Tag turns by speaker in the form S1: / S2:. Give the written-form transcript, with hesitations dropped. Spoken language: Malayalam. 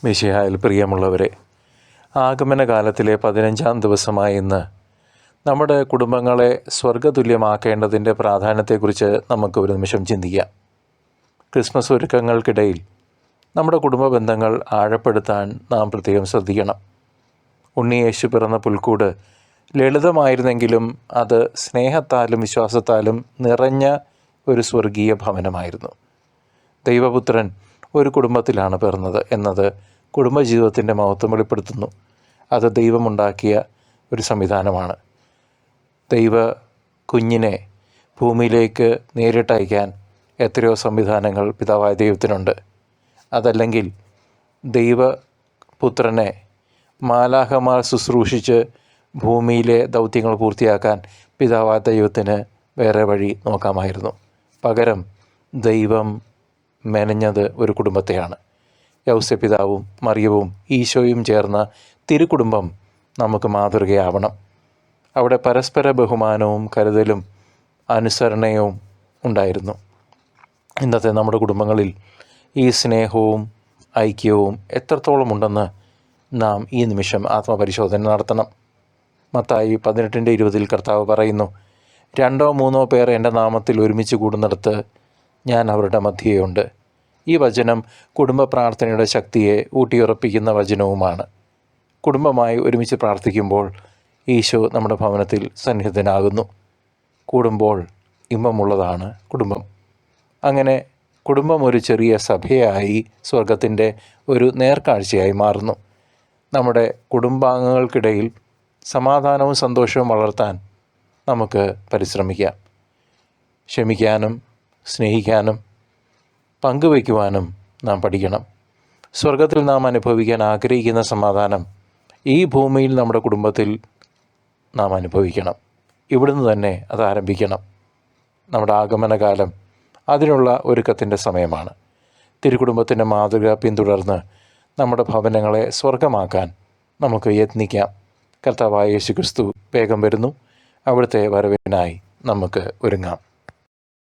S1: മിശിഹായിൽ പ്രിയമുള്ളവരെ, ആഗമനകാലത്തിലെ 15-ാം ദിവസമായ ഇന്ന് നമ്മുടെ കുടുംബങ്ങളെ സ്വർഗതുല്യമാക്കേണ്ടതിൻ്റെ പ്രാധാന്യത്തെക്കുറിച്ച് നമുക്ക് ഒരു നിമിഷം ചിന്തിക്കാം. ക്രിസ്മസ് ഒരുക്കങ്ങൾക്കിടയിൽ നമ്മുടെ കുടുംബ ബന്ധങ്ങൾ ആഴപ്പെടുത്താൻ നാം പ്രത്യേകം ശ്രദ്ധിക്കണം. ഉണ്ണിയേശു പിറന്ന പുൽക്കൂട് ലളിതമായിരുന്നെങ്കിലും അത് സ്നേഹത്താലും വിശ്വാസത്താലും നിറഞ്ഞ ഒരു സ്വർഗീയ ഭവനമായിരുന്നു. ദൈവപുത്രൻ ഒരു കുടുംബത്തിലാണ് പിറന്നത് എന്നത് കുടുംബജീവിതത്തിൻ്റെ മഹത്വം വെളിപ്പെടുത്തുന്നു. അത് ദൈവമുണ്ടാക്കിയ ഒരു സംവിധാനമാണ്. ദൈവ കുഞ്ഞിനെ ഭൂമിയിലേക്ക് നേരിട്ടയക്കാൻ എത്രയോ സംവിധാനങ്ങൾ പിതാവായ ദൈവത്തിനുണ്ട്. അതല്ലെങ്കിൽ ദൈവപുത്രനെ മാലാഖമാർ ശുശ്രൂഷിച്ച് ഭൂമിയിലെ ദൗത്യങ്ങൾ പൂർത്തിയാക്കാൻ പിതാവായ ദൈവത്തിന് വേറെ വഴി നോക്കാമായിരുന്നു. പകരം ദൈവം മെനഞ്ഞത് ഒരു കുടുംബത്തെയാണ്. യൗസപിതാവും മറിയവും ഈശോയും ചേർന്ന തിരുക്കുടുംബം നമുക്ക് മാതൃകയാവണം. അവിടെ പരസ്പര ബഹുമാനവും കരുതലും അനുസരണയും ഉണ്ടായിരുന്നു. ഇന്നത്തെ നമ്മുടെ കുടുംബങ്ങളിൽ ഈ സ്നേഹവും ഐക്യവും എത്രത്തോളം ഉണ്ടെന്ന് നാം ഈ നിമിഷം ആത്മപരിശോധന നടത്തണം. മത്തായി 18:20 കർത്താവ് പറയുന്നു, 2-3 പേർ എൻ്റെ നാമത്തിൽ ഒരുമിച്ച് കൂടുന്നിടത്ത് ഞാൻ അവരുടെ മധ്യേയുണ്ട്. ഈ വചനം കുടുംബ പ്രാർത്ഥനയുടെ ശക്തിയെ ഊട്ടിയുറപ്പിക്കുന്ന വചനവുമാണ്. കുടുംബമായി ഒരുമിച്ച് പ്രാർത്ഥിക്കുമ്പോൾ ഈശോ നമ്മുടെ ഭവനത്തിൽ സന്നിഹിതനാകുന്നു. കൂടുമ്പോൾ ഇമ്പമുള്ളതാണ് കുടുംബം. അങ്ങനെ കുടുംബം ഒരു ചെറിയ സഭയായി സ്വർഗത്തിൻ്റെ ഒരു നേർക്കാഴ്ചയായി മാറുന്നു. നമ്മുടെ കുടുംബാംഗങ്ങൾക്കിടയിൽ സമാധാനവും സന്തോഷവും വളർത്താൻ നമുക്ക് പരിശ്രമിക്കാം. ക്ഷമിക്കാനും സ്നേഹിക്കാനും പങ്കുവയ്ക്കുവാനും നാം പഠിക്കണം. സ്വർഗത്തിൽ നാം അനുഭവിക്കാൻ ആഗ്രഹിക്കുന്ന സമാധാനം ഈ ഭൂമിയിൽ നമ്മുടെ കുടുംബത്തിൽ നാം അനുഭവിക്കണം. ഇവിടുന്ന് തന്നെ അത് ആരംഭിക്കണം. നമ്മുടെ ആഗമനകാലം അതിനുള്ള ഒരുക്കത്തിൻ്റെ സമയമാണ്. തിരുക്കുടുംബത്തിൻ്റെ മാതൃക പിന്തുടർന്ന് നമ്മുടെ ഭവനങ്ങളെ സ്വർഗമാക്കാൻ നമുക്ക് യത്നിക്കാം. കർത്താവായ യേശുക്രിസ്തു വേഗം വരുന്നു. അവിടുത്തെ വരവിനായി നമുക്ക് ഒരുങ്ങാം.